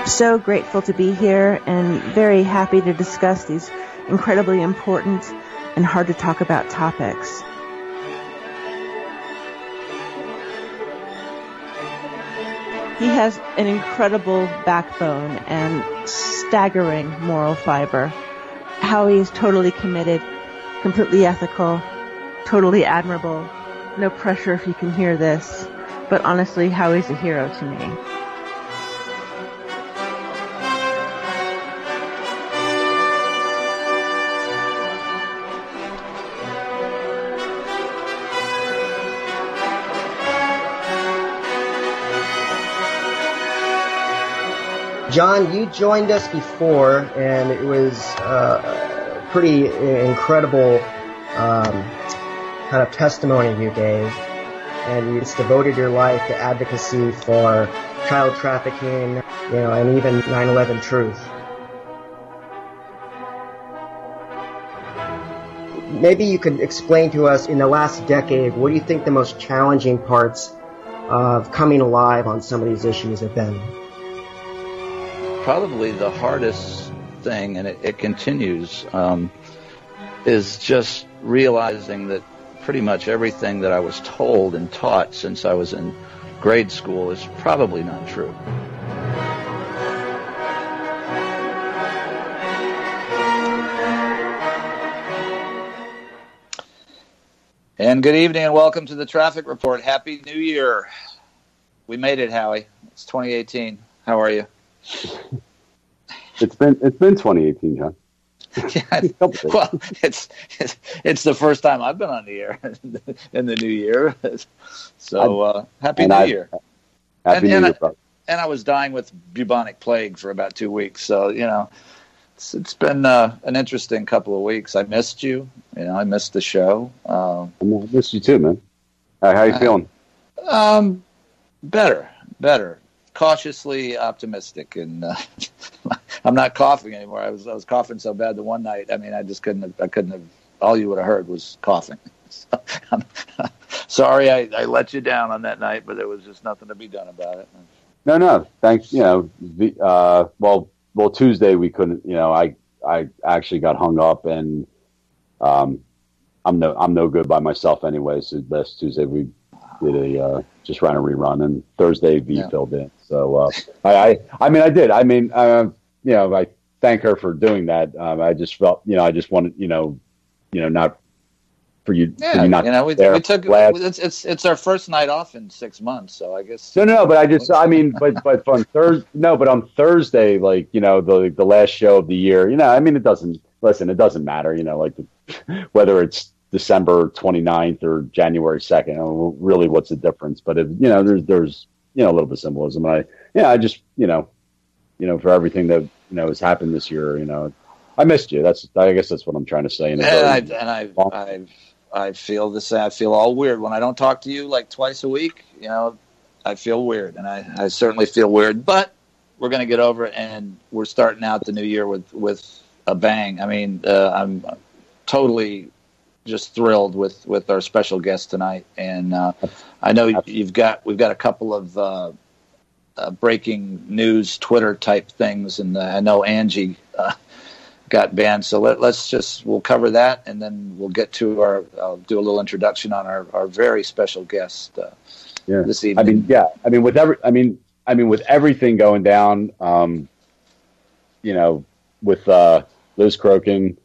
So grateful to be here and very happy to discuss these incredibly important and hard to talk about topics. He has an incredible backbone and staggering moral fiber. Howie is totally committed, completely ethical, totally admirable. No pressure if you can hear this, but honestly, Howie's a hero to me. John, you joined us before, and it was a pretty incredible kind of testimony you gave, and you just devoted your life to advocacy for child trafficking, and even 9/11 truth. Maybe you could explain to us, in the last decade, what do you think the most challenging parts of coming alive on some of these issues have been? Probably the hardest thing, and it continues, is just realizing that pretty much everything that I was told and taught since I was in grade school is probably not true. And good evening and welcome to the Traffic Report. Happy New Year. We made it, Howie. It's 2018. How are you? It's been 2018, John. Yeah, well, it's the first time I've been on the air in the new year. So happy New Year. Happy New Year, brother. And I was dying with bubonic plague for about 2 weeks. So it's been an interesting couple of weeks. I missed you. I missed the show. I missed you too, man. How you feeling? Better. Cautiously optimistic, and I'm not coughing anymore. I was coughing so bad the one night. I mean, I couldn't have. All you would have heard was coughing. So, I'm sorry I let you down on that night, but there was just nothing to be done about it. No. Thanks. Well, Tuesday we couldn't. I actually got hung up, and I'm no good by myself anyway. So last Tuesday we did just ran a rerun, and Thursday filled in. So I did. I thank her for doing that. I just felt, I just wanted, not for you. Yeah, for you not we took it's our first night off in 6 months, so I guess. No, but but on Thursday, like the last show of the year, it doesn't matter, whether it's December 29th or January 2nd. Really, what's the difference? But there's a little bit of symbolism. I just for everything that has happened this year, I missed you. I guess that's what I'm trying to say. I feel the same. I feel all weird when I don't talk to you like twice a week. I feel weird, and I certainly feel weird. But we're going to get over it, and we're starting out the new year with a bang. I mean, I'm totally just thrilled with our special guest tonight, and I know we've got a couple of breaking news Twitter type things, and I know Angie got banned, so we'll cover that, and then we'll get to I'll do a little introduction on our very special guest this evening. With everything going down, with Liz Crokin,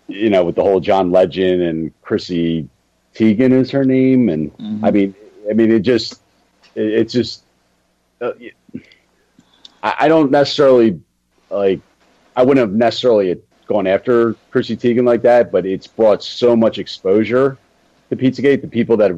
with the whole John Legend and Chrissy Teigen is her name, and it's just I don't necessarily I wouldn't have necessarily gone after Chrissy Teigen like that, but it's brought so much exposure to Pizzagate to people that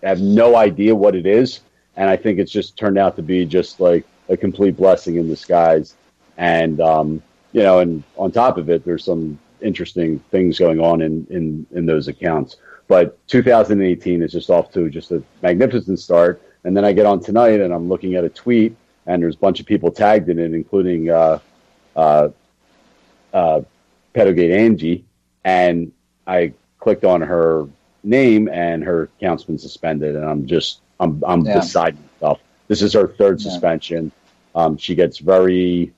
have no idea what it is, and I think it's just turned out to be just like a complete blessing in disguise, and and on top of it, there's some interesting things going on in those accounts. But 2018 is just off to just a magnificent start. And then I get on tonight and I'm looking at a tweet and there's a bunch of people tagged in it, including Pedogate Angie. And I clicked on her name and her account's been suspended. And I'm beside myself. This is her third suspension. She gets very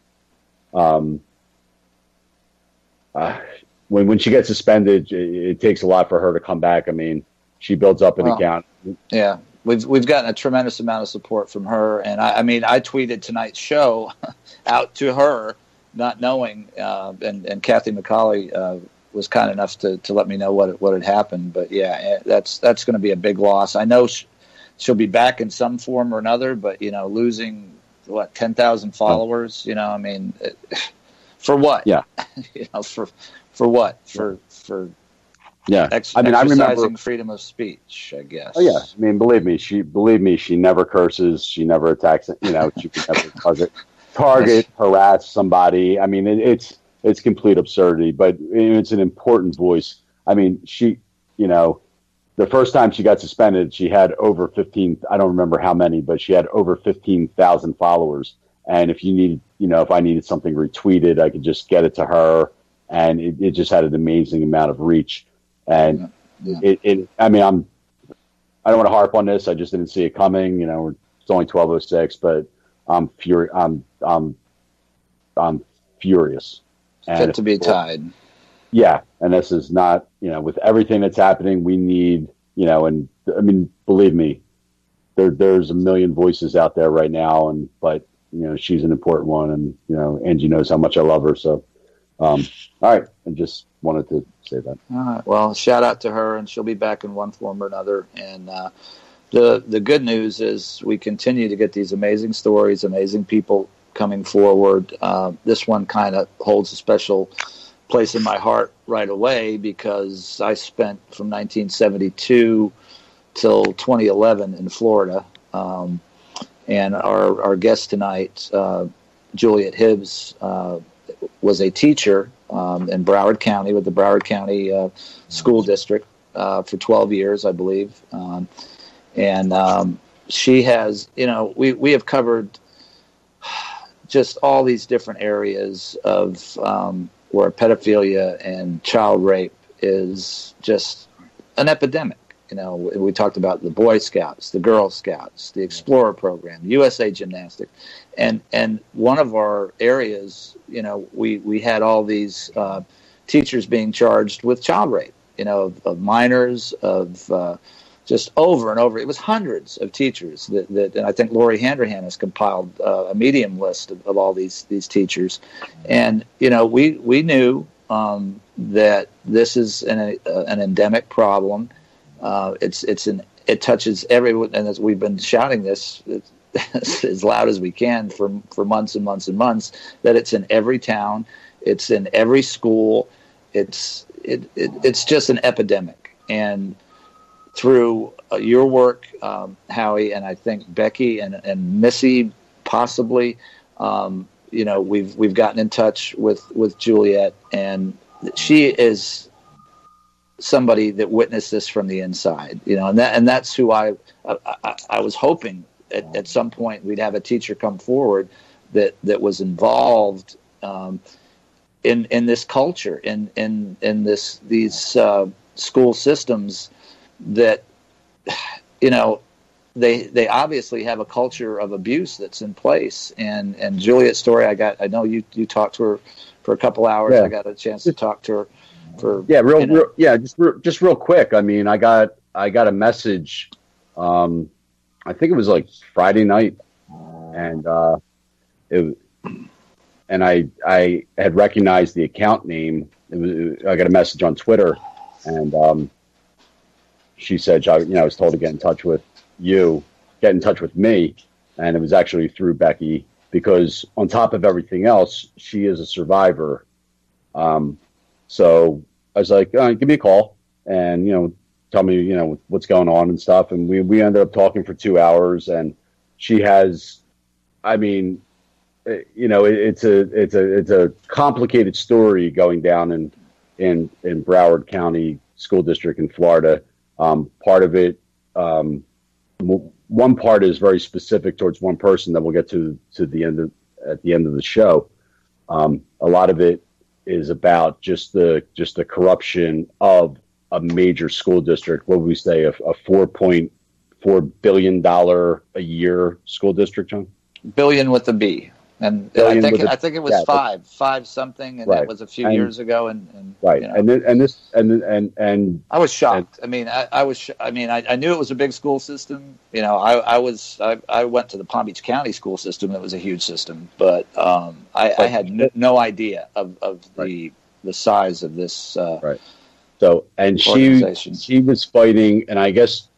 when she gets suspended, it takes a lot for her to come back. I mean, she builds up an account. Yeah, we've gotten a tremendous amount of support from her, and I mean, I tweeted tonight's show out to her, not knowing, and Kathy McCauley was kind enough to let me know what had happened. But yeah, that's going to be a big loss. I know she'll be back in some form or another, but losing 10,000 followers, I mean, for what? Yeah, for what? For yeah. I mean, exercising I remember freedom of speech, I guess. Oh yeah, I mean, believe me, she never curses, she never attacks. She can never target, harass somebody. I mean, it's complete absurdity, but it's an important voice. I mean, she, the first time she got suspended, she had over 15. I don't remember how many, but she had over 15,000 followers. And if you need, if I needed something retweeted, I could just get it to her, and it just had an amazing amount of reach. And I mean, I don't want to harp on this. I just didn't see it coming. It's only 12:06, but I'm furious. Fit to be tied. Yeah, and this is not, with everything that's happening, we need, and I mean, believe me, there's a million voices out there right now, but she's an important one, and Angie knows how much I love her. So, all right, I just wanted to say that. All right. Well, shout out to her, and she'll be back in one form or another. And the good news is we continue to get these amazing stories, amazing people coming forward. This one kind of holds a special place in my heart right away because I spent from 1972 till 2011 in Florida. And our guest tonight, Juliet Hibbs, was a teacher in Broward County with the Broward County School District for 12 years, I believe. And she has, we have covered just all these different areas of where pedophilia and child rape is just an epidemic. We talked about the Boy Scouts, the Girl Scouts, the Explorer Program, USA Gymnastics, and one of our areas, we had all these teachers being charged with child rape, of minors, of just over and over. It was hundreds of teachers that and I think Lori Handrahan has compiled a medium list of all these teachers, and we knew that this is an endemic problem. It touches everyone, and as we've been shouting this as loud as we can for months and months and months, that it's in every town, it's in every school, it's just an epidemic. And through your work, Howie, and I think Becky and Missy possibly, we've gotten in touch with Juliet, and she is somebody that witnessed this from the inside, and that's who I was hoping at some point we'd have a teacher come forward that was involved in this culture, in these school systems that they obviously have a culture of abuse that's in place. And Juliet's story, I know you talked to her for a couple hours. Yeah. I got a chance to talk to her. Just real quick. I mean, I got a message. I think it was like Friday night, and I had recognized the account name. I got a message on Twitter, and she said, I was told to get in touch with me, and it was actually through Becky, because on top of everything else, she is a survivor. So I was like, give me a call and, tell me, what's going on and stuff. And we ended up talking for 2 hours, and she has, I mean, it's a complicated story going down in Broward County School District in Florida. Part of it, one part is very specific towards one person that we'll get to at the end of the show. A lot of it is about just the corruption of a major school district. What would we say, a $4.4 billion a year school district, John? Billion with a B. And I think it was five something, and that was a few years ago. And right, you know, and I was shocked. I mean, I knew it was a big school system. You know, I went to the Palm Beach County school system. It was a huge system, but I had no idea of the size of this. Right. So, and she was fighting, and I guess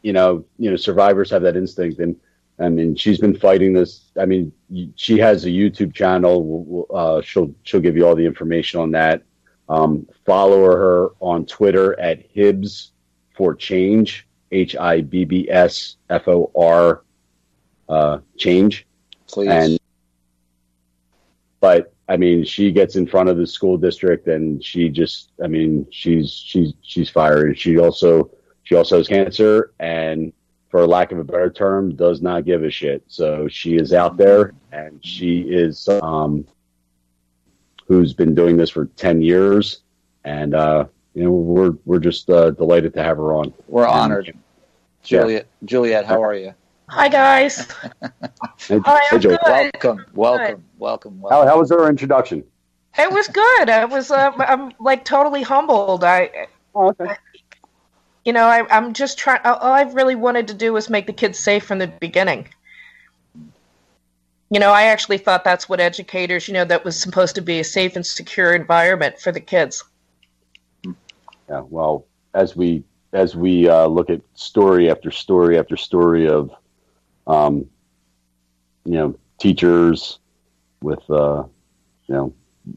survivors have that instinct, and I mean, she's been fighting this. I mean, she has a YouTube channel. She'll give you all the information on that. Follow her on Twitter at Hibbs for Change, HIBBSFOR change. Please. But I mean, she gets in front of the school district, and she's fiery. She also has cancer, and for lack of a better term, does not give a shit. So she is out there, and she is who's been doing this for 10 years, and we're just delighted to have her on. We're honored. Juliet, how are you? Hi guys. Hey, good. Welcome. How was her introduction? It was good. I'm like totally humbled. Okay. I'm just trying. All I really wanted to do was make the kids safe from the beginning. I actually thought that's what educators, that was supposed to be a safe and secure environment for the kids. Yeah. Well, as we look at story after story after story of, teachers with,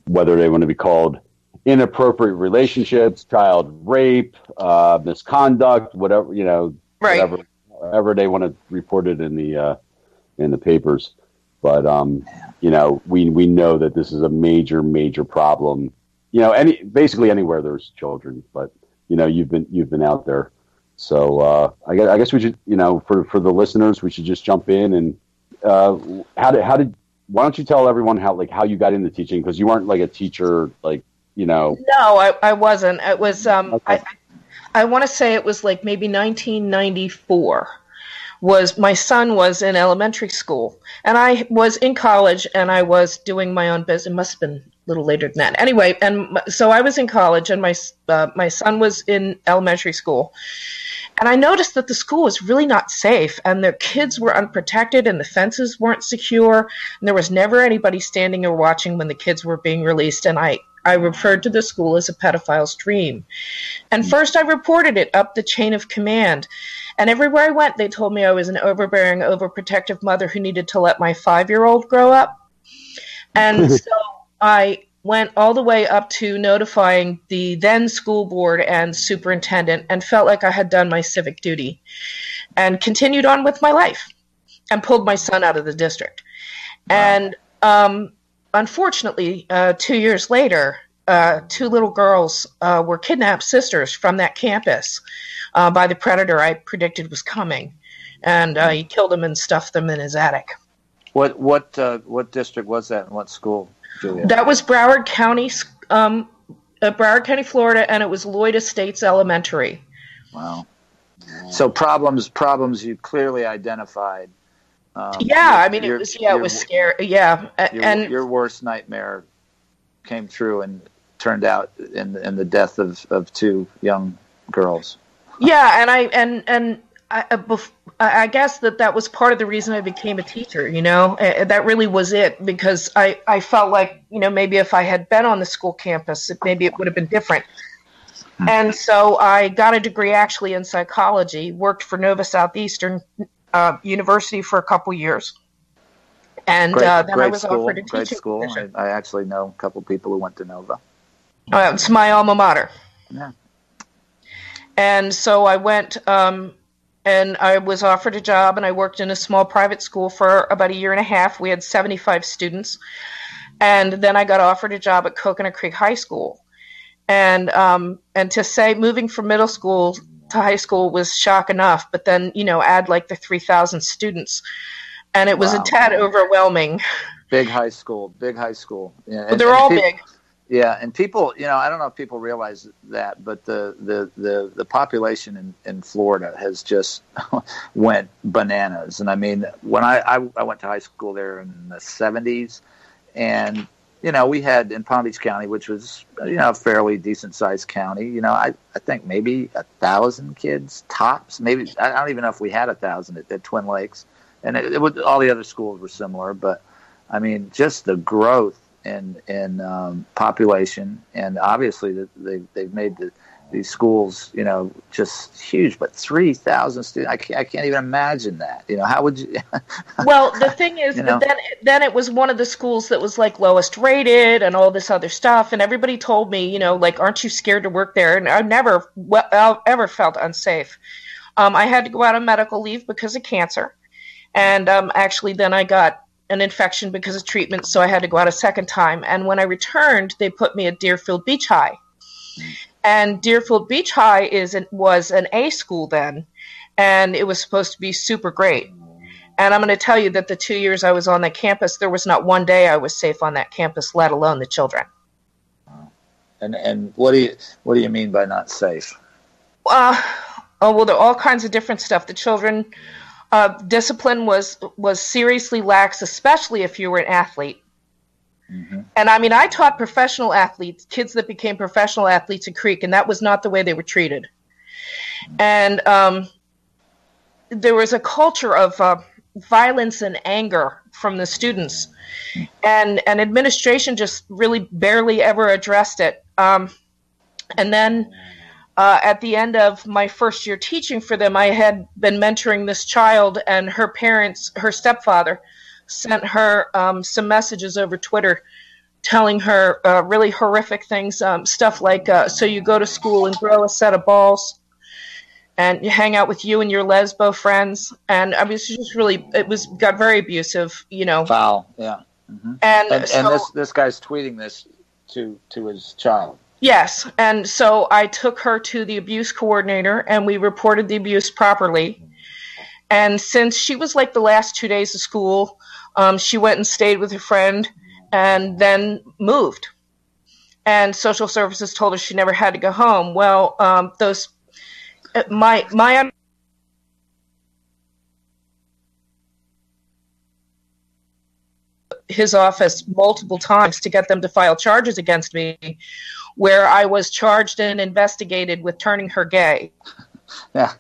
whether they want to be called inappropriate relationships, child rape, misconduct, whatever, right. whatever they want to report it in the papers. But, we know that this is a major, major problem, basically anywhere there's children, but, you've been out there. So, I guess we should, for the listeners, we should just jump in and, why don't you tell everyone how you got into teaching? Because you weren't like a teacher, No, I wasn't. It was, okay. I want to say it was like maybe 1994. My son was in elementary school, and I was in college, and I was doing my own business. It must have been a little later than that. Anyway, and so I was in college, and my son was in elementary school. And I noticed that the school was really not safe, and the kids were unprotected, and the fences weren't secure, and there was never anybody standing or watching when the kids were being released. And I referred to the school as a pedophile's dream. And first I reported it up the chain of command. And everywhere I went, they told me I was an overbearing, overprotective mother who needed to let my 5-year-old grow up. And so I went all the way up to notifying the then school board and superintendent, and felt like I had done my civic duty, and continued on with my life and pulled my son out of the district. Wow. And unfortunately, 2 years later, 2 little girls were kidnapped, sisters, from that campus by the predator I predicted was coming, and he killed them and stuffed them in his attic. What district was that, and what school, Julia? That was Broward County, Florida, and it was Lloyd Estates Elementary. Wow. So problems you clearly identified. It was scary. Yeah, and your worst nightmare came true and turned out in the death of 2 young girls. Yeah, and I guess that was part of the reason I became a teacher. That really was it, because I felt like maybe if I had been on the school campus, maybe it would have been different. And so I got a degree actually in psychology, worked for Nova Southeastern University for a couple years, and then I was offered a teaching position. I actually know a couple people who went to Nova. It's my alma mater. Yeah. And so I went, and I was offered a job, and I worked in a small private school for about a year and a half. We had 75 students, and then I got offered a job at Coconut Creek High School, and to say moving from middle school to high school was shock enough, but then add like the 3,000 students, and it was a tad overwhelming. Big high school. Yeah, they're all big. Yeah, and people, I don't know if people realize that, but the population in Florida has just went bananas. And I mean, when I went to high school there in the 70s, and we had in Palm Beach County, which was a fairly decent sized county. I think maybe 1,000 kids tops. Maybe I don't even know if we had 1,000 at Twin Lakes, and it would, all the other schools were similar. But I mean, just the growth in population, and obviously they've made these schools just huge. But 3,000 students, I can't even imagine that. How would you? Well, the thing is, then it was one of the schools that was like lowest rated and all this other stuff, and everybody told me, like, aren't you scared to work there? And I never ever felt unsafe. I had to go out on medical leave because of cancer, and actually then I got an infection because of treatment, so I had to go out a second time. And when I returned, they put me at Deerfield Beach High. And Deerfield Beach High was an A school then, and it was supposed to be super great. And I'm going to tell you that the 2 years I was on that campus, there was not one day I was safe on that campus, let alone the children. And what do you mean by not safe? Well, there are all kinds of different stuff. The children, discipline was seriously lax, especially if you were an athlete. Mm-hmm. And I mean, I taught professional athletes, kids that became professional athletes at Creek, and that was not the way they were treated. And there was a culture of violence and anger from the students, and administration just really barely ever addressed it. And then at the end of my first year teaching for them, I had been mentoring this child, and her parents, her stepfather, sent her some messages over Twitter telling her really horrific things, stuff like, so you go to school and grow a set of balls and you hang out with you and your lesbo friends. And I mean, it's just really, got very abusive, Foul, yeah. Mm-hmm. And this guy's tweeting this to his child. Yes, and so I took her to the abuse coordinator, and we reported the abuse properly. And since she was like the last 2 days of school, she went and stayed with her friend and then moved. And social services told her she never had to go home. Well, his office multiple times to get them to file charges against me, where I was charged and investigated with turning her gay. Yeah.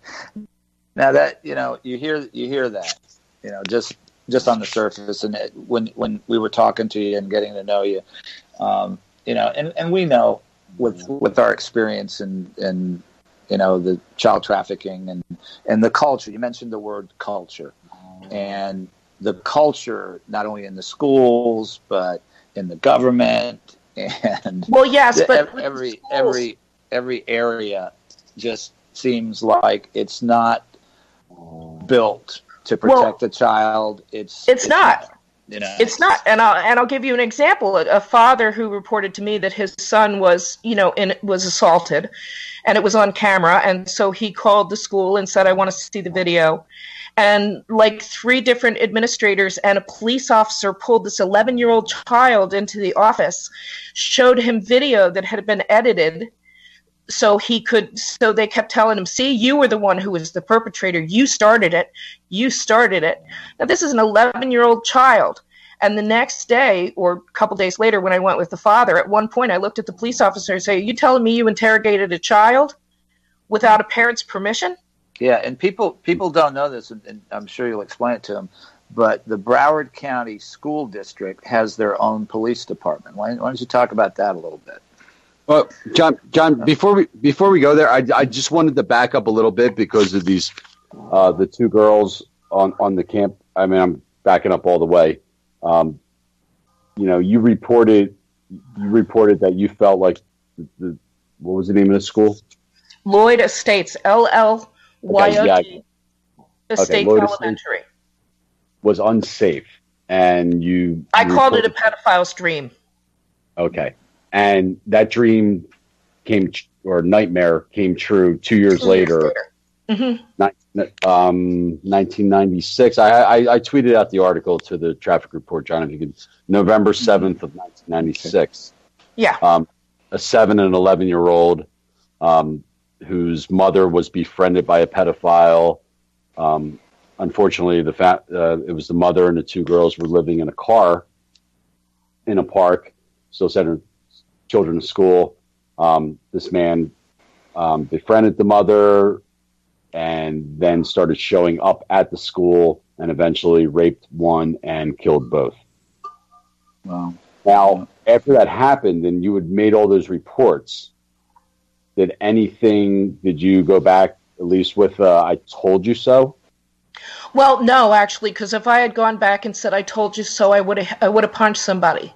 Now that you hear that, just on the surface, and when we were talking to you and getting to know you, and we know with our experience in the child trafficking and the culture. You mentioned the word culture, and the culture not only in the schools but in the government, and well, yes, but every area just seems like it's not built to protect the child. It's not. It's not. And I'll give you an example. A father who reported to me that his son was, was assaulted, and it was on camera. And so he called the school and said, I want to see the video. And like 3 different administrators and a police officer pulled this 11-year-old child into the office, showed him video that had been edited. So they kept telling him, see, you were the one who was the perpetrator. You started it. Now, this is an 11-year-old child. And the next day, or a couple days later, when I went with the father, at one point I looked at the police officer and said, are you telling me you interrogated a child without a parent's permission? Yeah, and people don't know this, and I'm sure you'll explain it to them, but the Broward County School District has their own police department. Why don't you talk about that a little bit? Well, John, before we go there, I just wanted to back up a little bit because of these the 2 girls on the camp. I mean, I'm backing up all the way. You reported that you felt like what was the name of the school? Lloyd Estates, LLYOD, Estates Elementary. Was unsafe, and I called it a pedophile's dream. Okay. And that dream nightmare came true 2 years later. Mm-hmm. 1996. I tweeted out the article to the Traffic Report, John, if you could. November 7th of 1996. Yeah. A 7 and 11-year-old whose mother was befriended by a pedophile. Unfortunately, it was the mother and the two girls were living in a car in a park, still sending children to school. This man befriended the mother and then started showing up at the school and eventually raped one and killed both. Wow. Now, after that happened and you had made all those reports, did you go back at least with I told you so? Well, no, actually, because if I had gone back and said I told you so, I would have punched somebody.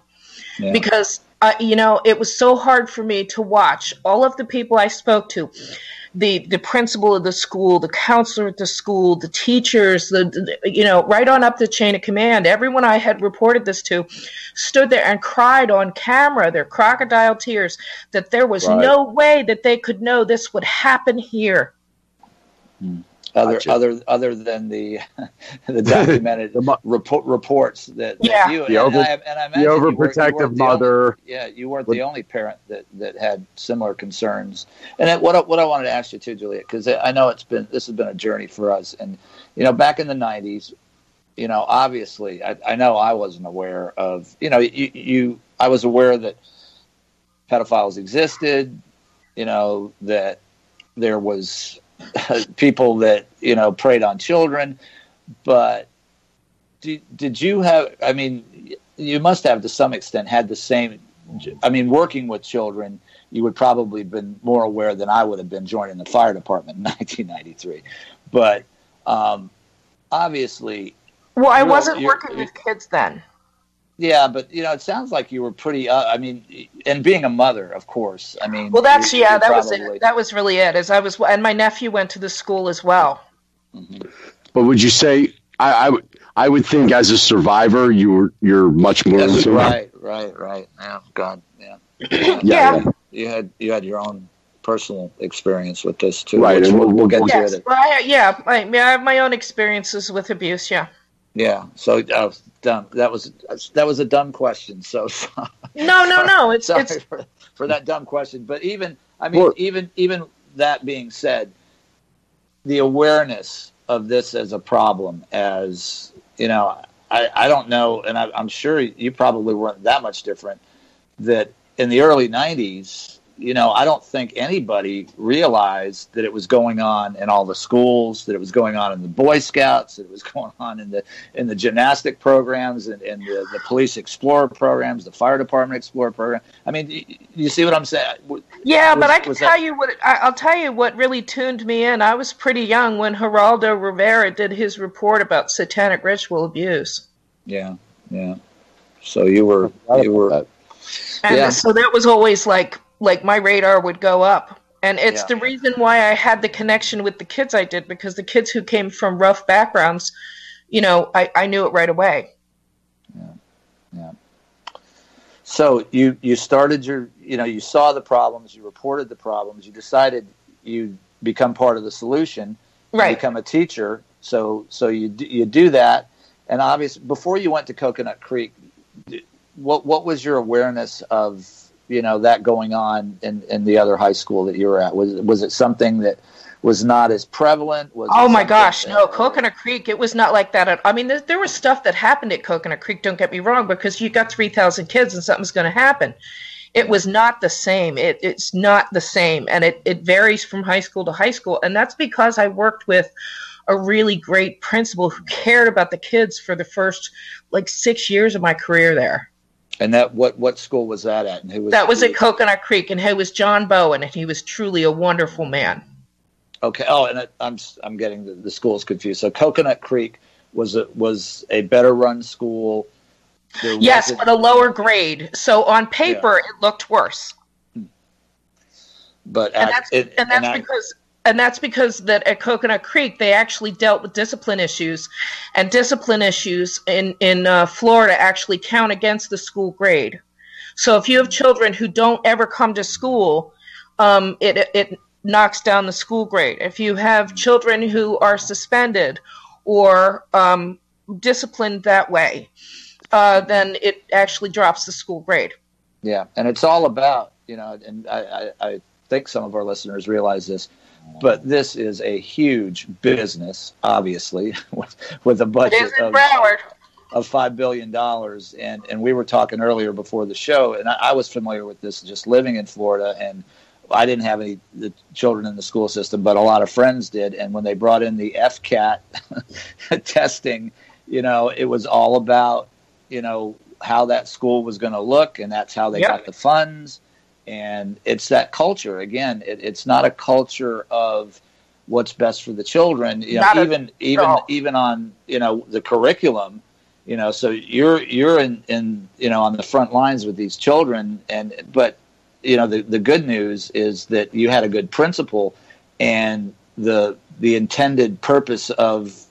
Yeah. Because it was so hard for me to watch all of the people I spoke to, the principal of the school, the counselor at the school, the teachers, right on up the chain of command. Everyone I had reported this to stood there and cried on camera, their crocodile tears, that there was no way that they could know this would happen here. Other than the documented reports that you and I imagine the overprotective mother. You weren't the only parent that had similar concerns. And what I wanted to ask you too, Juliet, because I know this has been a journey for us. And back in the 90s, obviously I know I wasn't aware of I was aware that pedophiles existed, that there was people that preyed on children, but did you have? I mean, you must have to some extent had the same. I mean, working with children, you would probably have been more aware than I would have been joining the fire department in 1993. But obviously, well, I wasn't working with kids then. Yeah, but it sounds like you were pretty. I mean, and being a mother, of course. I mean, well, that was it. That was really it. And my nephew went to the school as well. Mm-hmm. But would you say I would think as a survivor, you're much more. Yes, right. Yeah, God, yeah. Yeah. You had your own personal experience with this too, right? And we'll get to it. Well, I have my own experiences with abuse. Yeah. Yeah. So dumb. That was a dumb question. So no. It's for that dumb question. But even that being said, the awareness of this as a problem, as I don't know, and I'm sure you probably weren't that much different. That in the early 90s. I don't think anybody realized that it was going on in all the schools, that it was going on in the Boy Scouts, that it was going on in the gymnastic programs and the police explorer programs, the fire department explorer program. I mean, you see what I'm saying? Yeah, but I can tell you I'll tell you what really tuned me in. I was pretty young when Geraldo Rivera did his report about satanic ritual abuse. Yeah. So you were. And so that was always like my radar would go up. And it's the reason why I had the connection with the kids I did, because the kids who came from rough backgrounds, I knew it right away. Yeah. So you started you saw the problems, you reported the problems, you decided you'd become part of the solution, right? Become a teacher. So you do that. And obviously, before you went to Coconut Creek, what was your awareness of that going on in the other high school that you were at? Was it something that was not as prevalent? Oh my gosh, no. Coconut Creek, it was not like that. I mean, there was stuff that happened at Coconut Creek, don't get me wrong, because you got 3,000 kids and something's going to happen. It was not the same. It's not the same. And it varies from high school to high school. And that's because I worked with a really great principal who cared about the kids for the first 6 years of my career there. And that what school was that at? And who was that? Was at Coconut Creek, and he was John Bowen, and he was truly a wonderful man. Okay. Oh, and I'm getting the schools confused. So Coconut Creek was a better run school. Yes, but a lower grade. So on paper, it looked worse. But that's because that at Coconut Creek they actually dealt with discipline issues, and discipline issues in Florida actually count against the school grade. So if you have children who don't ever come to school, it knocks down the school grade. If you have children who are suspended or disciplined that way, then it actually drops the school grade. Yeah, and it's all about, and I think some of our listeners realize this, but this is a huge business, obviously, with a budget of $5 billion. And we were talking earlier before the show, and I was familiar with this just living in Florida, and I didn't have the children in the school system, but a lot of friends did. And when they brought in the FCAT testing, it was all about, how that school was going to look, and that's how they got the funds. And it's that culture again. It's not a culture of what's best for the children. Even on the curriculum. So you're in on the front lines with these children, but the good news is that you had a good principal, and the intended purpose of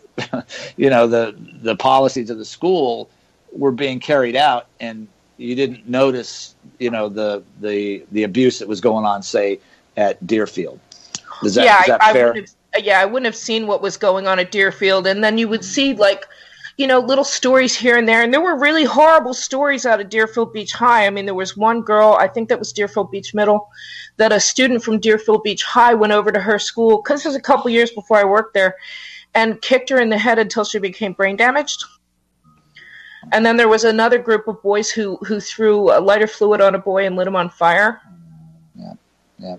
the policies of the school were being carried out, and you didn't notice the abuse that was going on, say, at Deerfield. Is that fair? I wouldn't have seen what was going on at Deerfield, and then you would see little stories here and there, and there were really horrible stories out of Deerfield Beach High. I mean, there was one girl, I think that was Deerfield Beach Middle, that a student from Deerfield Beach High went over to her school, because this was a couple years before I worked there, and kicked her in the head until she became brain damaged. And then there was another group of boys who threw a lighter fluid on a boy and lit him on fire. Yeah.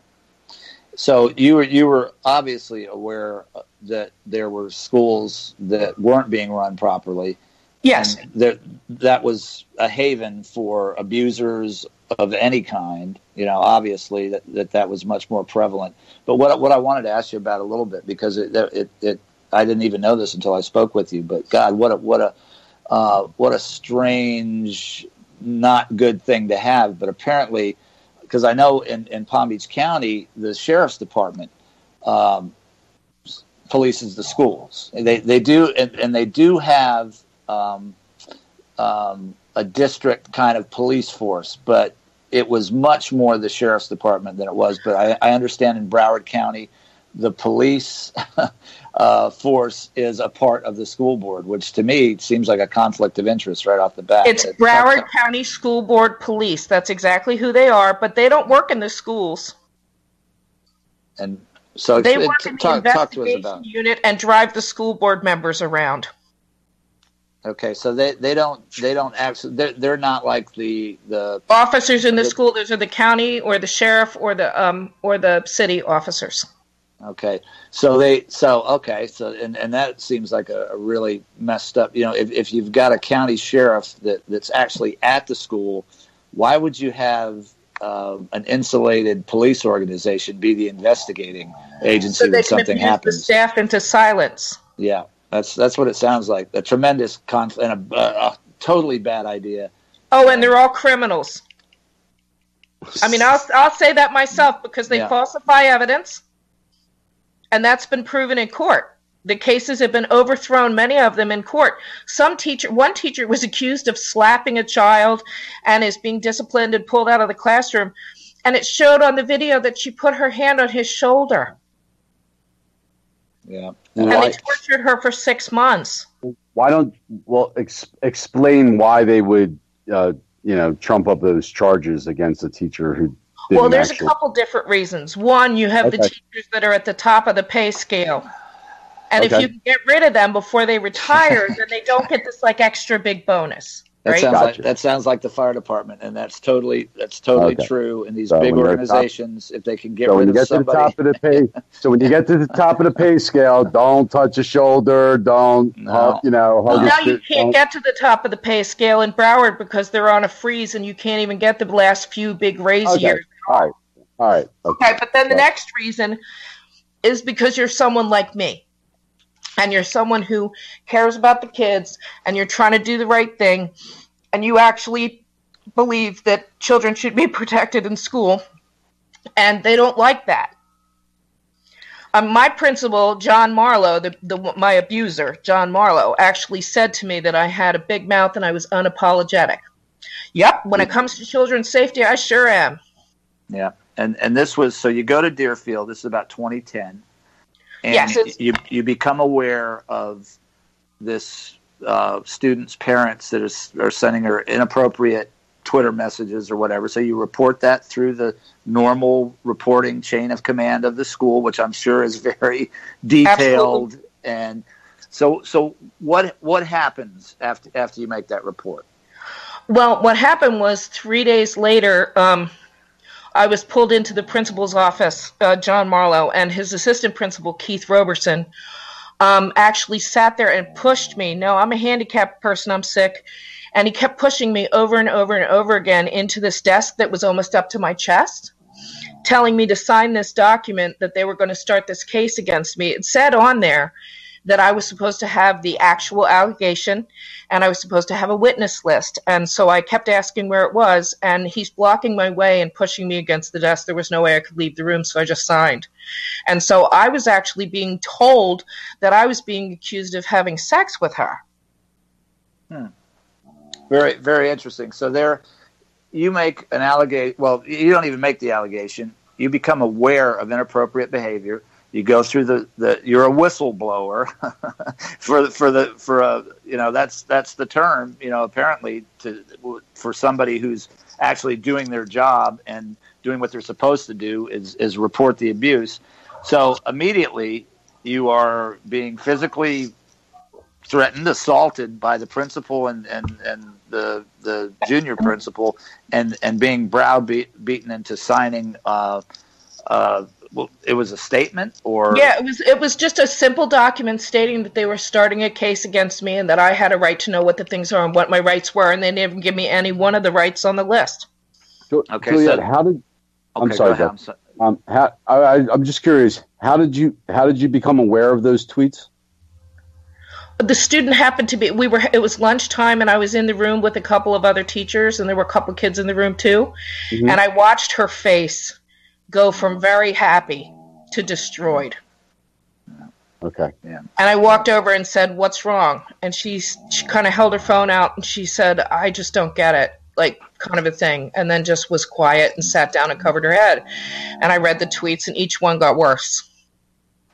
So you were obviously aware that there were schools that weren't being run properly. Yes. That was a haven for abusers of any kind. Obviously that was much more prevalent. But what I wanted to ask you about a little bit, because I didn't even know this until I spoke with you. But God, what a strange, not good thing to have. But apparently, because I know in Palm Beach County, the sheriff's department polices the schools. They do, and they do have a district kind of police force, but it was much more the sheriff's department than it was. But I understand in Broward County, the police force is a part of the school board, which to me seems like a conflict of interest right off the bat. It's Broward County School Board Police. That's exactly who they are, but they don't work in the schools. And so they work in the investigation unit and drive the school board members around. Okay, so they don't actually they're not like the officers in the school. Those are the county or the sheriff or the city officers. Okay, so and that seems like a really messed up. If you've got a county sheriff that's actually at the school, why would you have an insulated police organization be the investigating agency when something happens? The staff into silence. Yeah, that's what it sounds like. A tremendous conflict and a totally bad idea. Oh, and they're all criminals. I mean, I'll say that myself, because they falsify evidence. And that's been proven in court. The cases have been overthrown, many of them in court. One teacher was accused of slapping a child and is being disciplined and pulled out of the classroom. And it showed on the video that she put her hand on his shoulder. Yeah. And they tortured her for 6 months. Explain why they would, trump up those charges against a teacher who. Well, there's a couple different reasons. One, you have the teachers that are at the top of the pay scale. And if you can get rid of them before they retire, then they don't get this extra big bonus. That sounds like the fire department, and that's totally true in these big organizations. If they can get rid of somebody. So when you get to the top of the pay scale, don't touch a shoulder, don't hug you can't get to the top of the pay scale in Broward because they're on a freeze, and you can't even get the last few big raise years. All right. Okay, but then the next reason is because you're someone like me. And you're someone who cares about the kids, and you're trying to do the right thing, and you actually believe that children should be protected in school, and they don't like that. My principal, John Marlowe, my abuser, John Marlowe, actually said to me that I had a big mouth and I was unapologetic. Yep, when it comes to children's safety, I sure am. Yeah, and this was, so you go to Deerfield, this is about 2010. And yes, you become aware of this student's parents that are sending her inappropriate Twitter messages or whatever. So you report that through the normal reporting chain of command of the school, which I'm sure is very detailed. Absolutely. And so what happens after you make that report? Well, what happened was 3 days later, I was pulled into the principal's office, John Marlowe, and his assistant principal, Keith Roberson, actually sat there and pushed me. No, I'm a handicapped person. I'm sick. And he kept pushing me over and over and over again into this desk that was almost up to my chest, telling me to sign this document that they were going to start this case against me. It said on there that I was supposed to have the actual allegation and I was supposed to have a witness list. And so I kept asking where it was, and he's blocking my way and pushing me against the desk. There was no way I could leave the room, so I just signed. And so I was actually being told that I was being accused of having sex with her. Very, very interesting. So there, you make an allegation. Well, you don't even make the allegation. You become aware of inappropriate behavior. You go through you're a whistleblower that's the term, apparently for somebody who's actually doing their job and doing what they're supposed to do is report the abuse. So immediately you are being physically threatened, assaulted by the principal and the junior principal, and being browbeaten into signing. Well, it was a statement, or it was just a simple document stating that they were starting a case against me and that I had a right to know what the things are and what my rights were, and they didn't even give me any one of the rights on the list. Okay, Juliet, I'm sorry. I'm just curious. How did you become aware of those tweets? The student happened to be. It was lunchtime, and I was in the room with a couple of other teachers, and there were a couple of kids in the room too, and I watched her face go from very happy to destroyed. Okay. Yeah. And I walked over and said, "What's wrong?" And she kind of held her phone out and she said, "I just don't get it," like kind of a thing. And then just was quiet and sat down and covered her head. And I read the tweets, and each one got worse.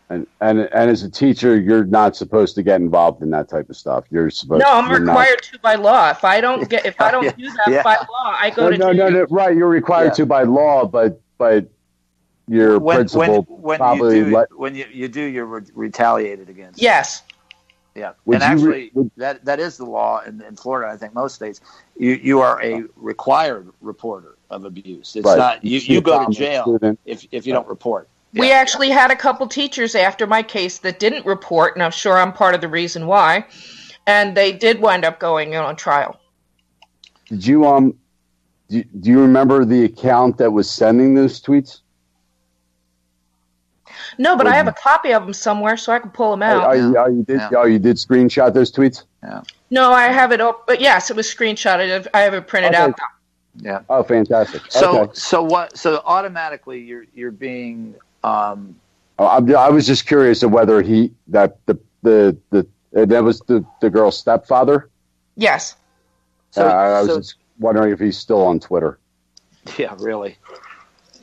And as a teacher, you're not supposed to get involved in that type of stuff. You're supposed. No, I'm required to by law. If I don't do that by law, I go to jail. No. Right, you're required to by law, but your principal probably when you do, you're retaliated against. Yes. Yeah, and actually, that is the law in Florida. I think most states, you are a required reporter of abuse. It's not you go to jail if you don't report. Yeah. We actually had a couple teachers after my case that didn't report, and I'm sure I'm part of the reason why. And they did wind up going on trial. Did you do you remember the account that was sending those tweets? No, but I have a copy of them somewhere, so I can pull them out. You did screenshot those tweets? Yeah. No, I have it. But yes, it was screenshotted. I have it printed out. Yeah. Oh, fantastic. So automatically you're being. I was just curious of whether that was the girl's stepfather. Yes. So I was just wondering if he's still on Twitter. Yeah, really.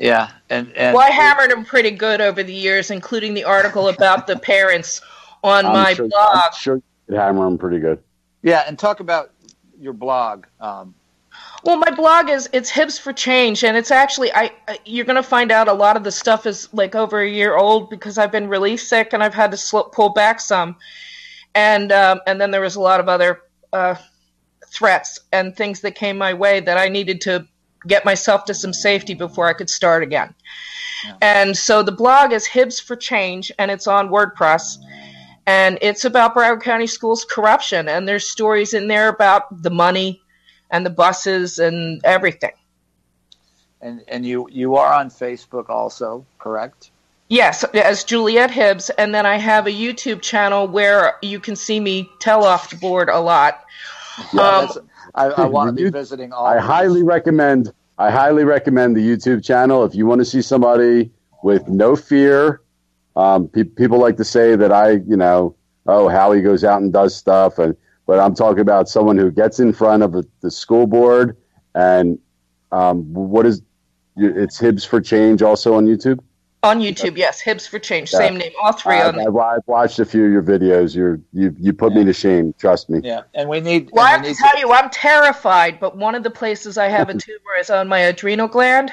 Yeah, and well, I hammered him pretty good over the years, including the article about the parents on my blog. I'm sure you could hammer him pretty good. Yeah, and talk about your blog. Well, my blog it's Hibs for Change, and it's actually you're going to find out a lot of the stuff is like over a year old because I've been really sick and I've had to pull back some, and then there was a lot of other threats and things that came my way that I needed to get myself to some safety before I could start again. Yeah. And so the blog is Hibs for Change, and it's on WordPress, and it's about Broward County Schools corruption, and there's stories in there about the money and the buses and everything. And you are on Facebook also, correct? Yes, as Juliet Hibbs, and then I have a YouTube channel where you can see me tell off the board a lot. Yeah, I want to be visiting all. I highly recommend the YouTube channel if you want to see somebody with no fear. People like to say that Howie goes out and does stuff, but I'm talking about someone who gets in front of the school board and it's Hibs for Change also on YouTube. On YouTube, yes. Hibs for Change, Yeah. same name. All three on there. I've watched a few of your videos. You put me to shame. Trust me. Yeah, and we need. Well, I and we have to need tell you, I'm terrified, but one of the places I have a tumor is on my adrenal gland.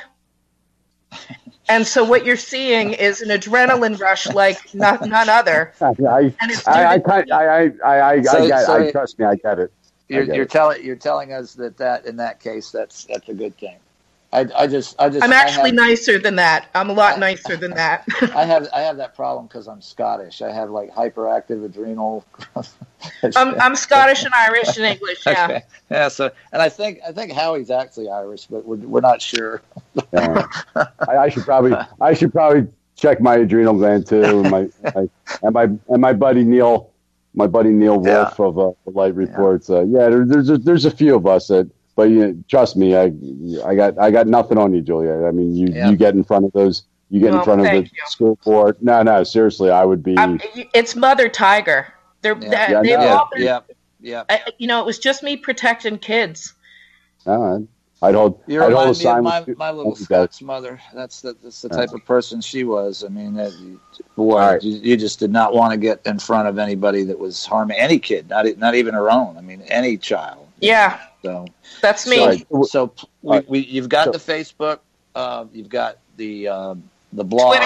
And so what you're seeing is an adrenaline rush like none other. Trust me, I get it. You're telling us that in that case that's a good thing. I'm actually nicer than that. I'm a lot nicer than that. I have that problem because I'm Scottish. I have like hyperactive adrenal. I'm Scottish and Irish and English. Yeah. Okay. Yeah. So, and I think Howie's actually Irish, but we're not sure. Yeah. I should probably check my adrenal gland too, and my buddy Neil. My buddy Neil Wolf of the Light Reports. There's a few of us that, but trust me, I got nothing on you, Julia. I mean, you get in front of those, in front of the school board. No, seriously, I would be. It's Mother Tiger. It was just me protecting kids. I'd hold a sign. My little Scots mother. That's the type of person she was. I mean, you just did not want to get in front of anybody that was harming any kid, not even her own. I mean, any child. Yeah. So that's me. So you've got the Facebook, you've got the blog,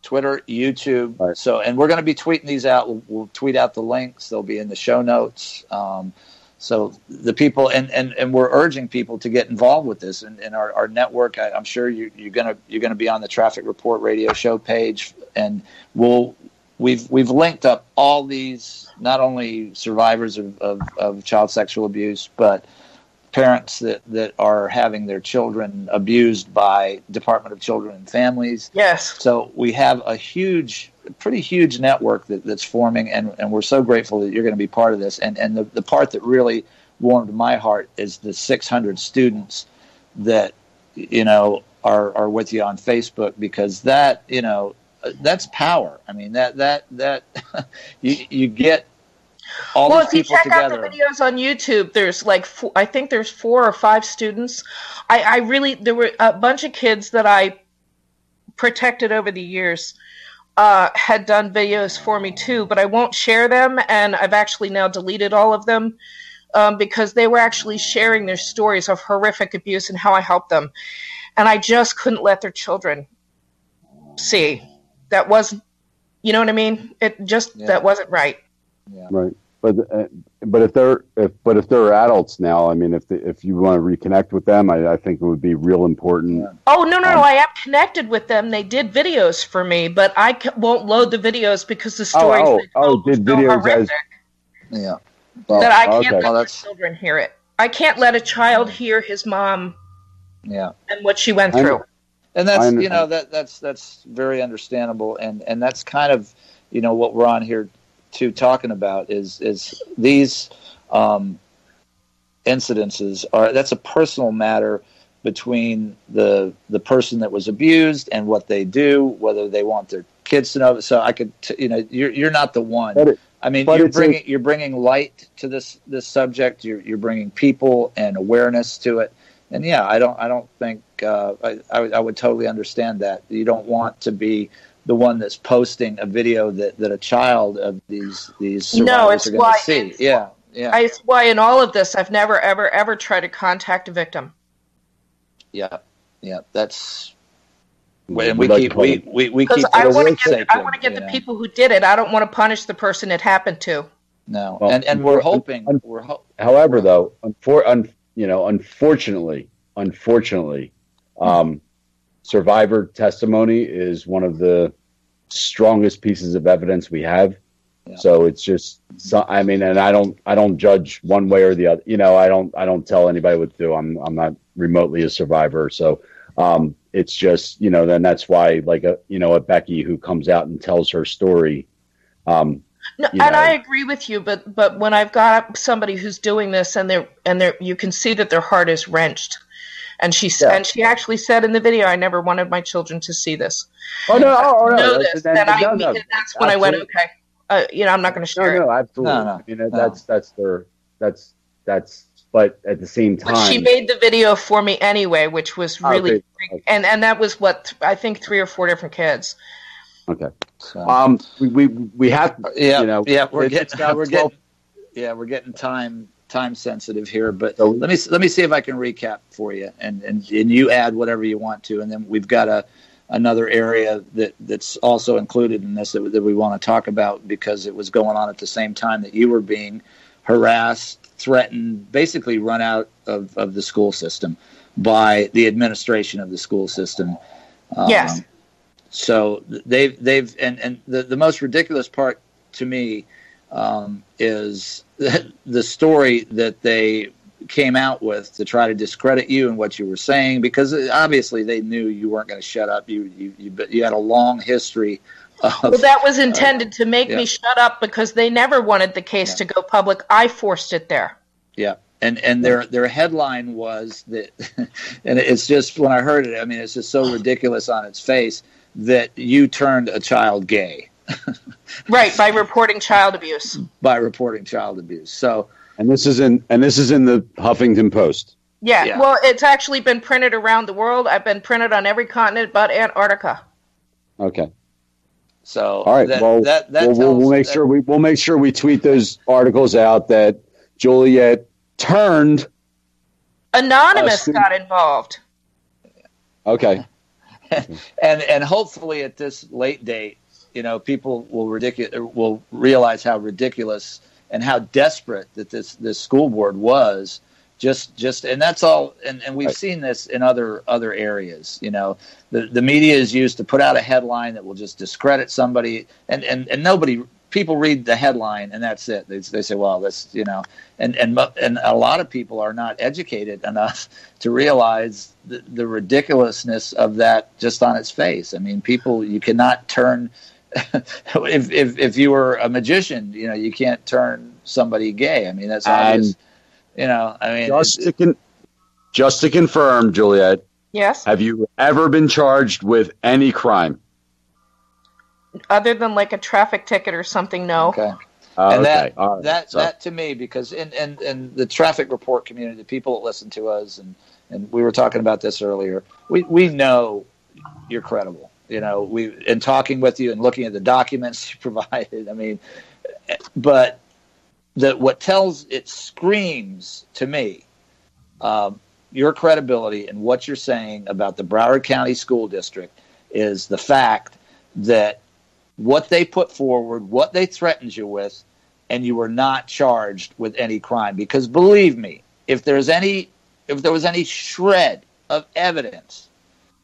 Twitter, YouTube. Right. So, and we're going to be tweeting these out. We'll tweet out the links. They'll be in the show notes. So the people and we're urging people to get involved with this and our network. I'm sure you're gonna be on the Traffic Report radio show page, and we've linked up all these, not only survivors of child sexual abuse, but parents that are having their children abused by Department of Children and Families. Yes. So we have a pretty huge network that's forming, and we're so grateful that you're going to be part of this. And the part that really warmed my heart is the 600 students that are with you on Facebook, because that that's power. I mean that you get all these people together. Well, if you check out the videos on YouTube, there's I think there's 4 or 5 students. There were a bunch of kids that I protected over the years. Had done videos for me too, but I won't share them, and I've actually now deleted all of them because they were actually sharing their stories of horrific abuse and how I helped them, and I just couldn't let their children see. That wasn't, you know what I mean? That wasn't right. Yeah. Right. But if they're adults now, I mean, if you want to reconnect with them, I think it would be real important. Yeah. Oh no! I am connected with them. They did videos for me, but I won't load the videos because the stories did videos horrific. That I can't let the children hear it. I can't let a child hear his mom. Yeah. And what she went through. And that's that's very understandable, and that's kind of what we're on here to talking about is these incidences that's a personal matter between the person that was abused and what they do, whether they want their kids to know. So I could you're not the one. You're bringing light to this subject. You're bringing people and awareness to it. And I don't think I would totally understand that. You don't want to be the one that's posting a video that a child of these survivors are going to see. Yeah. It's why in all of this I've never ever tried to contact a victim. Yeah. That's when we keep I want to get the people who did it. I don't want to punish the person it happened to. No, well, and we're hoping. However, though, unfortunately, survivor testimony is one of the strongest pieces of evidence we have. Yeah. So it's just, and I don't judge one way or the other. I don't tell anybody what to do. I'm not remotely a survivor. So it's just, then that's why, like a Becky who comes out and tells her story. No, and I agree with you, but when I've got somebody who's doing this and they're you can see that their heart is wrenched. And she actually said in the video, "I never wanted my children to see this." Oh no! That's when absolutely. I went, okay. I'm not going to share it. No, absolutely. No. That's but at the same time, but she made the video for me anyway, which was really, okay. and that was what I think 3 or 4 different kids. Okay. We have, we're getting time sensitive here, but so let me see if I can recap for you, and you add whatever you want to, and then we've got another area that's also included in this that we want to talk about because it was going on at the same time that you were being harassed, threatened, basically run out of the school system by the administration of the school system. Yes. So they've and the most ridiculous part to me is the story that they came out with to try to discredit you and what you were saying, because obviously they knew you weren't going to shut up. You had a long history of, well, that was intended to make me shut up because they never wanted the case to go public. I forced it there. Yeah. And their headline was that, and it's just, when I heard it, I mean, it's just so ridiculous on its face, that you turned a child gay. Right, by reporting child abuse. By reporting child abuse. So, and this is in the Huffington Post. Yeah. Well, it's actually been printed around the world. I've been printed on every continent but Antarctica. Okay. So, all right. We'll make sure we tweet those articles out that Juliet turned. Anonymous got involved. Okay. And hopefully at this late date, people will realize how ridiculous and how desperate that this school board was. Just and that's all. And we've seen this in other areas. The media is used to put out a headline that will just discredit somebody, and nobody. People read the headline and that's it. They say, well, this, and a lot of people are not educated enough to realize the ridiculousness of that just on its face. I mean, you cannot turn, if you were a magician, you can't turn somebody gay. I mean, that's obvious. Just to confirm, Juliet. Yes. Have you ever been charged with any crime? Other than like a traffic ticket or something, no. Okay. And that to me, because in the traffic report community, the people that listen to us, and we were talking about this earlier, we know you're credible. In talking with you and looking at the documents you provided, I mean, but it screams to me, your credibility and what you're saying about the Broward County School District is the fact that what they put forward, what they threatened you with, and you were not charged with any crime. Because believe me, if there was any shred of evidence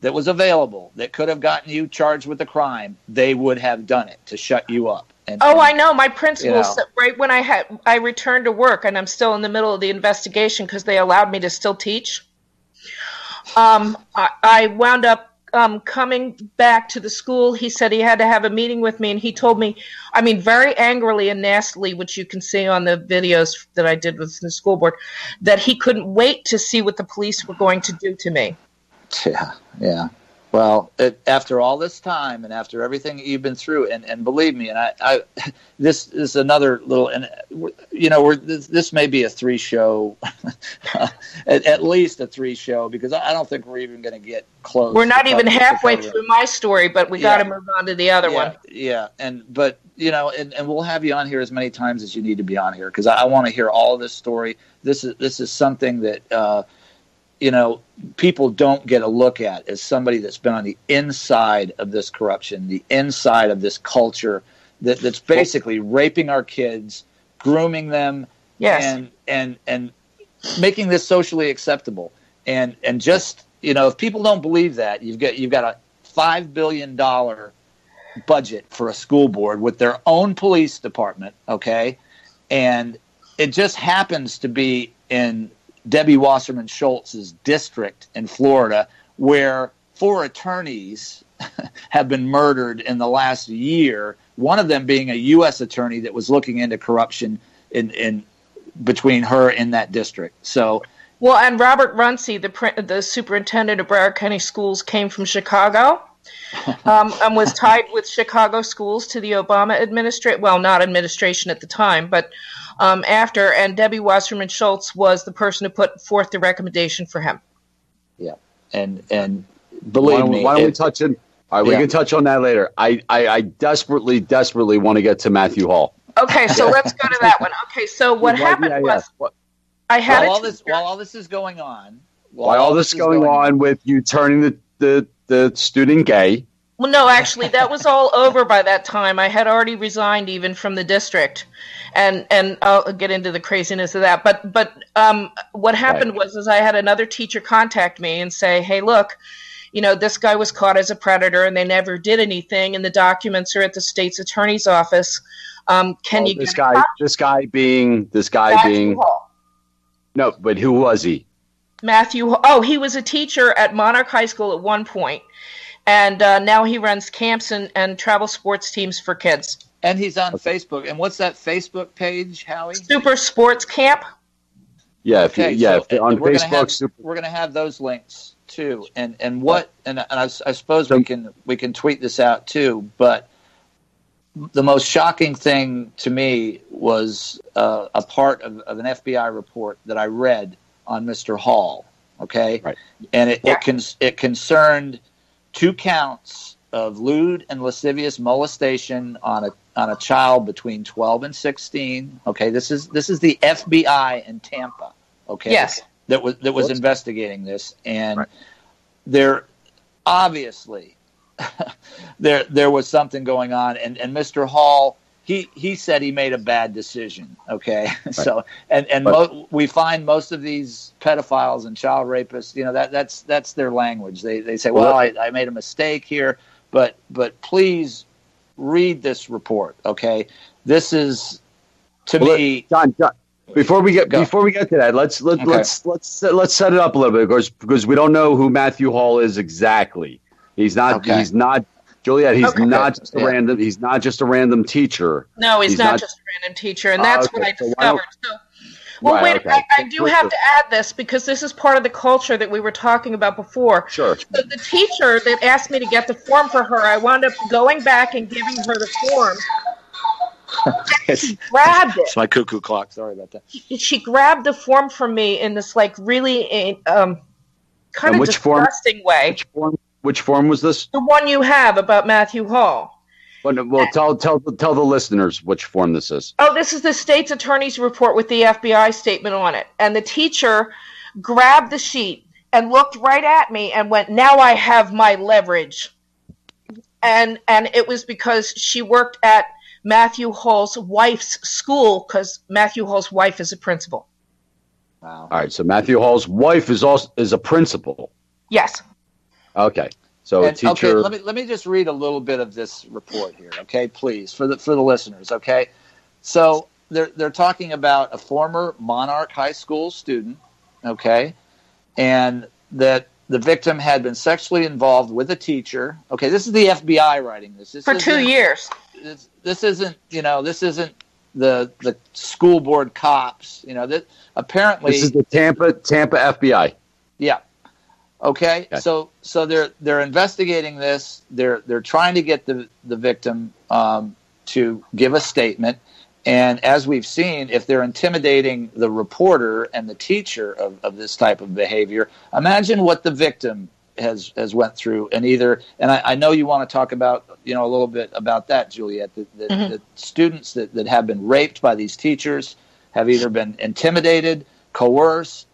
that was available that could have gotten you charged with a crime, they would have done it to shut you up. I know. My principal said right when I returned to work, and I'm still in the middle of the investigation because they allowed me to still teach. I wound up coming back to the school. He said he had to have a meeting with me, and he told me, I mean, very angrily and nastily, which you can see on the videos that I did with the school board, that he couldn't wait to see what the police were going to do to me. Yeah. Well, after all this time and after everything that you've been through, and believe me, and I this is another little, and this may be a 3-show, at least a 3-show, because I don't think we're even going to get close. We're not even halfway through my story, but we got to move on to the other one. Yeah, and we'll have you on here as many times as you need to be on here, because I want to hear all of this story. This is something that people don't get a look at as somebody that's been on the inside of this corruption, the inside of this culture that's basically raping our kids, grooming them, and making this socially acceptable. And just, if people don't believe that, you've got a $5 billion budget for a school board with their own police department, okay? And it just happens to be in Debbie Wasserman Schultz's district in Florida, where 4 attorneys have been murdered in the last year, one of them being a U.S. attorney that was looking into corruption in between her and that district. So, well, and Robert Runcie, the superintendent of Broward County Schools, came from Chicago. and was tied with Chicago schools to the Obama administration. Well, not administration at the time, but after. And Debbie Wasserman Schultz was the person who put forth the recommendation for him. Yeah, and believe me, why don't we touch on? All right, we can touch on that later. I desperately want to get to Matthew Hall. Okay, so let's go to that one. Okay, so what happened was I had while all this is going on, while all this is going on with you turning the student gay. Well, no, actually, that was all over by that time. I had already resigned even from the district, and I'll get into the craziness of that. But what happened was I had another teacher contact me and say, hey, look, this guy was caught as a predator, and they never did anything, and the documents are at the state's attorney's office. Can you this guy being Hall. No, but who was he? Matthew. Oh, he was a teacher at Monarch High School at one point. And now he runs camps and travel sports teams for kids. And he's on Facebook. And what's that Facebook page, Howie? Super Sports Camp. Yeah, on Facebook. We're going to have those links too. And I suppose we can tweet this out too. But the most shocking thing to me was a part of an FBI report that I read on Mr. Hall. Okay, right. And it concerned 2 counts of lewd and lascivious molestation on a child between 12 and 16. Okay, this is the FBI in Tampa. Okay, yes, that was investigating this, and there obviously there was something going on, and Mr. Hall he said he made a bad decision. Okay, right. So we find most of these pedophiles and child rapists, that's their language. They say, well, I made a mistake here, but please read this report. Okay, this is me. John, before we get to that, let's set it up a little bit because we don't know who Matthew Hall is exactly. He's not. Okay. He's not. Juliet, he's not just a random. He's not just a random teacher. No, he's not just a random teacher, and that's what I discovered. I do have to add this because this is part of the culture that we were talking about before. Sure. So the teacher that asked me to get the form for her, I wound up going back and giving her the form. She grabbed it. It's my cuckoo clock. Sorry about that. She grabbed the form from me in this really kind of disgusting way. Which form was this? The one you have about Matthew Hall. Well, tell the listeners which form this is. Oh, this is the state's attorney's report with the FBI statement on it. And the teacher grabbed the sheet and looked right at me and went, "Now I have my leverage." And it was because she worked at Matthew Hall's wife's school because Matthew Hall's wife is a principal. Wow. All right, so Matthew Hall's wife is a principal. Yes. Okay, so a teacher. Okay, let me just read a little bit of this report here, okay, please, for the listeners, okay. So they're talking about a former Monarch High School student, okay, and that the victim had been sexually involved with a teacher. Okay, this is the FBI writing this. For 2 years. This isn't the school board cops. That apparently this is the Tampa FBI. Yeah. Okay, so they're investigating this. They're trying to get the victim to give a statement, and as we've seen, if they're intimidating the reporter and the teacher of this type of behavior, imagine what the victim has went through. And I know you want to talk about a little bit about that, Juliet. The students that have been raped by these teachers have either been intimidated, coerced.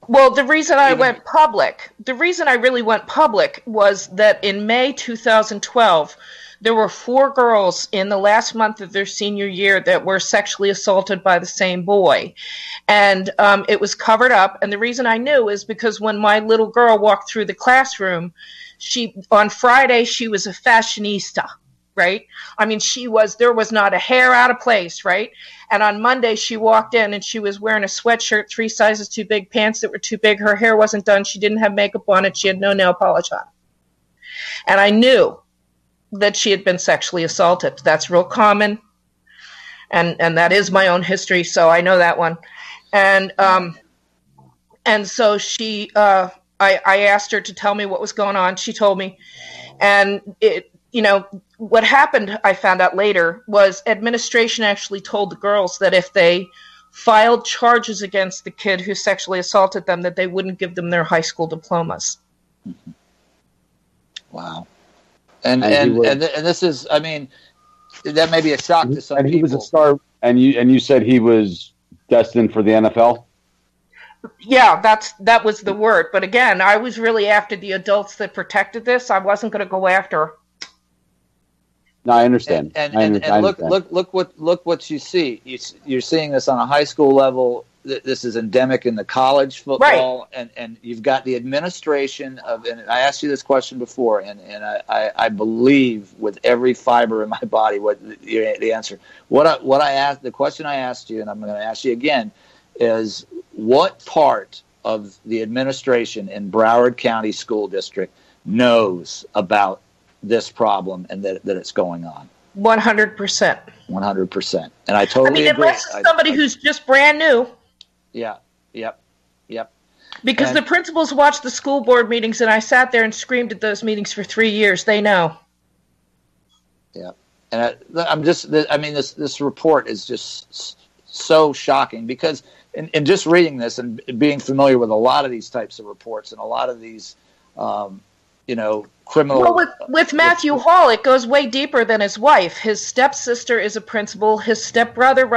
Well, the reason I really went public was that in May 2012, there were 4 girls in the last month of their senior year that were sexually assaulted by the same boy. And it was covered up. And the reason I knew is because when my little girl walked through the classroom, on Friday, she was a fashionista, right? I mean, there was not a hair out of place, right? And on Monday, she walked in and she was wearing a sweatshirt, 3 sizes too big, pants that were too big. Her hair wasn't done. She didn't have makeup on it. She had no nail polish on. And I knew that she had been sexually assaulted. That's real common. And that is my own history, so I know that one. And so I asked her to tell me what was going on. She told me. And what happened, I found out later, was administration actually told the girls that if they filed charges against the kid who sexually assaulted them, that they wouldn't give them their high school diplomas. Wow. And this is, I mean, that may be a shock to some people. And he was a star, and you said he was destined for the NFL? Yeah, that was the word. But again, I was really after the adults that protected this. I wasn't going to go after. No, I understand. And look what you see. You're seeing this on a high school level. This is endemic in the college football, right. and you've got the administration of. And I asked you this question before, and I believe with every fiber in my body what the answer. What I asked, the question I asked you, and I'm going to ask you again, is what part of the administration in Broward County School District knows about this problem and that it's going on? 100%. 100%. And I totally agree. Unless it's somebody who's just brand new. Yeah. Yep. Because the principals watched the school board meetings, and I sat there and screamed at those meetings for 3 years. They know. Yeah. And this report is just so shocking because in just reading this and being familiar with a lot of these types of reports and a lot of these, criminal. Well, with Matthew Hall, it goes way deeper than his wife. His stepsister is a principal. His stepbrother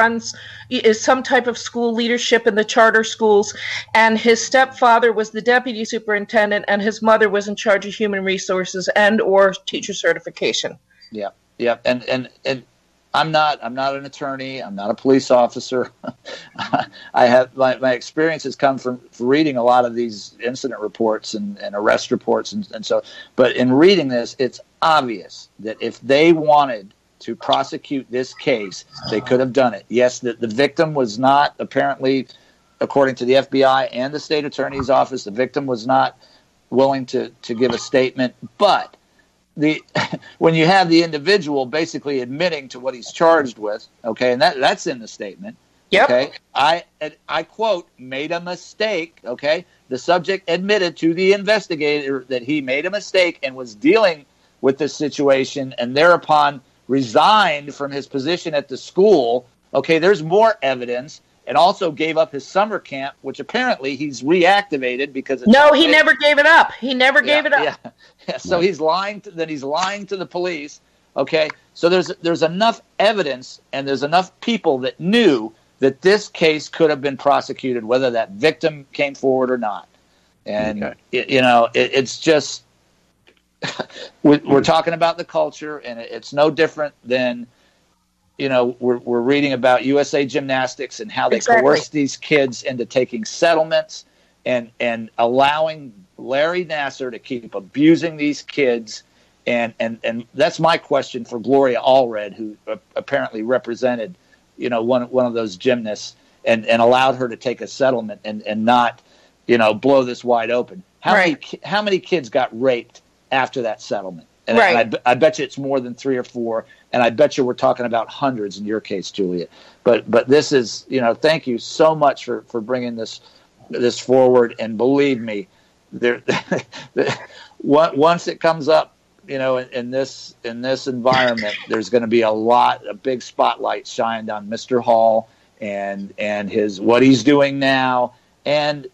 is some type of school leadership in the charter schools, and his stepfather was the deputy superintendent, and his mother was in charge of human resources and or teacher certification. Yeah. And I'm not an attorney. I'm not a police officer. I have my experience has come from reading a lot of these incident reports and arrest reports and so. But in reading this, it's obvious that if they wanted to prosecute this case, they could have done it. Yes, the victim was not apparently, according to the FBI and the state attorney's office, the victim was not willing to give a statement, but. When you have the individual basically admitting to what he's charged with, okay, and that's in the statement. Yep. Okay, I quote, made a mistake. Okay, the subject admitted to the investigator that he made a mistake and was dealing with this situation, and thereafter resigned from his position at the school. Okay, there's more evidence. And also gave up his summer camp, which apparently he's reactivated because it's he never gave it up. He never gave it up. Yeah. So he's lying to the police. Okay. So there's enough evidence and there's enough people that knew that this case could have been prosecuted, whether that victim came forward or not. And it's just we're talking about the culture, and it's no different than. We're reading about USA Gymnastics and how they coerce these kids into taking settlements and allowing Larry Nassar to keep abusing these kids. And that's my question for Gloria Allred, who apparently represented, one of those gymnasts and allowed her to take a settlement and not, blow this wide open. How many kids got raped after that settlement? And I bet you it's more than 3 or 4. And I bet you we're talking about hundreds in your case, Juliet. But this is, thank you so much for bringing this forward. And believe me, once it comes up, in this environment, there's going to be a big spotlight shined on Mr. Hall and what he's doing now. And,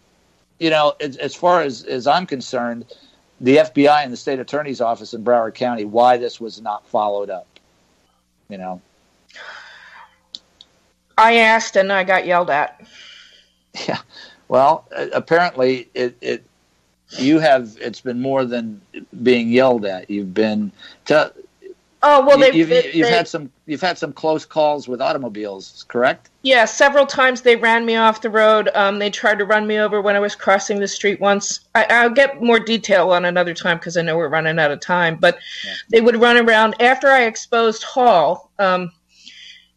as far as I'm concerned, the FBI and the state attorney's office in Broward County, why this was not followed up. I asked and I got yelled at. Yeah. Well, apparently it's been more than being yelled at. You've been you've had some close calls with automobiles, correct? Yeah, several times they ran me off the road. They tried to run me over when I was crossing the street once. I'll get more detail on another time because I know we're running out of time. But they would run around. After I exposed Hall,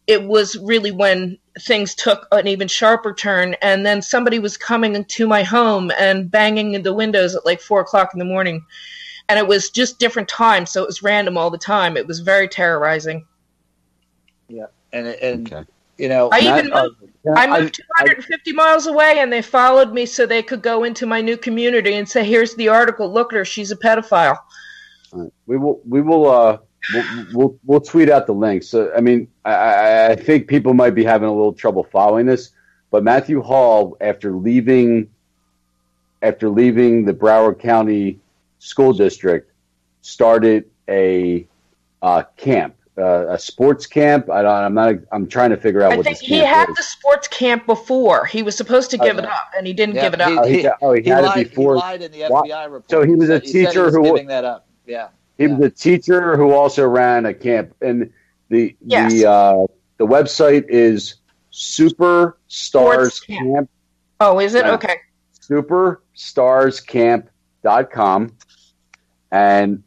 it was really when things took an even sharper turn. And then somebody was coming into my home and banging the windows at like 4 o'clock in the morning. And it was just different times, so it was random all the time. It was very terrorizing. Yeah, I moved 250 miles away, and they followed me so they could go into my new community and say, "Here's the article. Look at her. She's a pedophile." We'll tweet out the links. So, I mean, I think people might be having a little trouble following this, but Matthew Hall, after leaving the Broward County School District, started a camp, a sports camp. I'm trying to figure out I what think this he camp had is. the sports camp before. He was supposed to give it up, and he didn't give it up. He had it before. He lied in the FBI report. So he was a teacher who giving that up. Yeah. He was a teacher who also ran a camp, and the website is superstarscamp. Oh, is it? Okay. Superstarscamp.com, and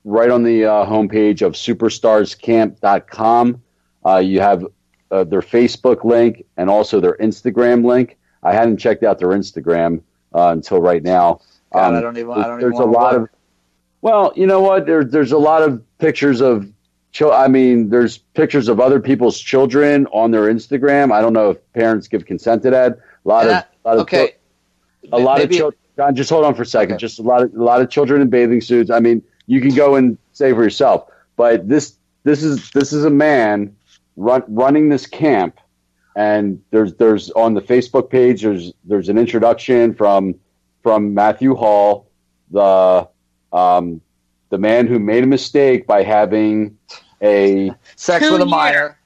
right on the homepage of superstarscamp.com, you have their Facebook link and also their Instagram link. I hadn't checked out their Instagram until right now. God, I don't even. There's a lot of. Well, you know what? There's a lot of pictures of. There's pictures of other people's children on their Instagram. I don't know if parents give consent to that. A lot of children. John, just hold on for a second. Okay. Just a lot of children in bathing suits. I mean, you can go and say for yourself. But this is a man running this camp, and there's on the Facebook page. There's an introduction from Matthew Hall, the man who made a mistake by having sex with a minor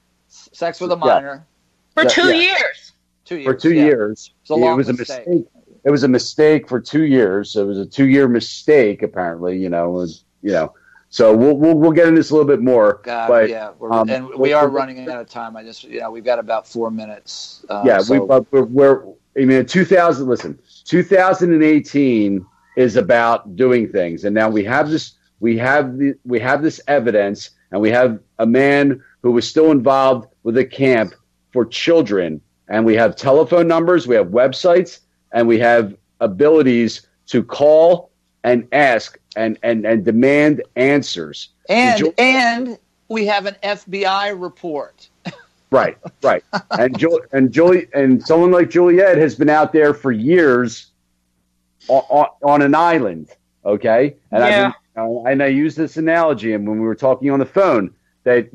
for 2 years. 2 years. For 2 years, it was a mistake. It was a mistake for 2 years. So it was a 2-year mistake, apparently. So we'll get into this a little bit more. But and we are running out of time. We've got about 4 minutes. 2018 is about doing things, and now we have this evidence, and we have a man who was still involved with a camp for children, and we have telephone numbers, we have websites, and we have abilities to call and ask and demand answers. And we have an FBI report. Right. And Julie and someone like Juliet has been out there for years on an island. Okay. And I use this analogy, and when we were talking on the phone, that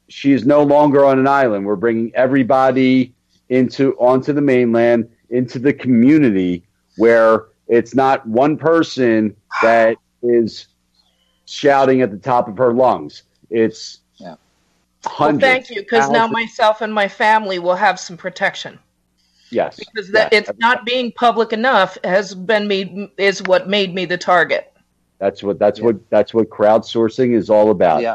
she is no longer on an island. We're bringing everybody onto the mainland, into the community, where it's not one person that is shouting at the top of her lungs. It's hundreds. Well, thank you, because now myself and my family will have some protection. Yes, because it's not being public enough is what made me the target. That's what crowdsourcing is all about. Yeah.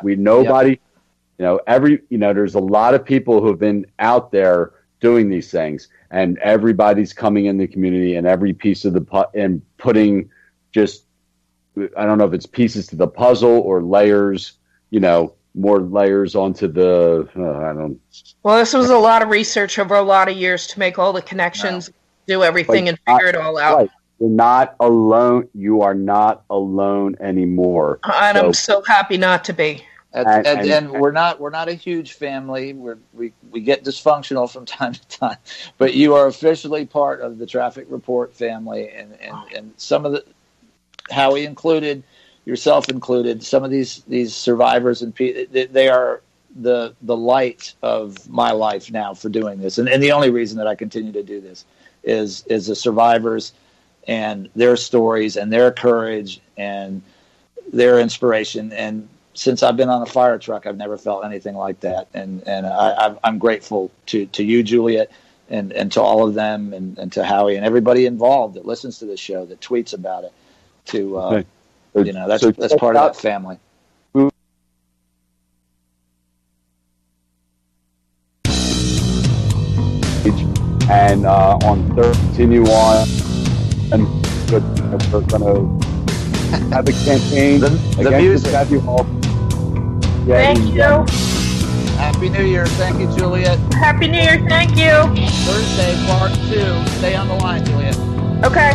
There's a lot of people who've been out there doing these things, and everybody's coming in the community, and every piece of and putting just, I don't know if it's pieces to the puzzle or layers, more layers onto the, Well, this was a lot of research over a lot of years to make all the connections, do everything, and figure it all out. Right. You're not alone. You are not alone anymore. And I'm so happy not to be. And we're not a huge family. We get dysfunctional from time to time, but you are officially part of the Traffic Report family, and some of the, Howie included, yourself included, some of these survivors, and they are the light of my life now for doing this, and the only reason that I continue to do this is the survivors and their stories and their courage and their inspiration. And since I've been on a fire truck, I've never felt anything like that. And I'm grateful to you, Juliet, and to all of them, and to Howie and everybody involved that listens to this show, that tweets about it. That's part of that family. And continue on, and we're going to have a campaign against Matthew Hall. Thank you. Happy New Year. Thank you, Juliet. Happy New Year. Thank you. Thursday, part 2. Stay on the line, Juliet. Okay.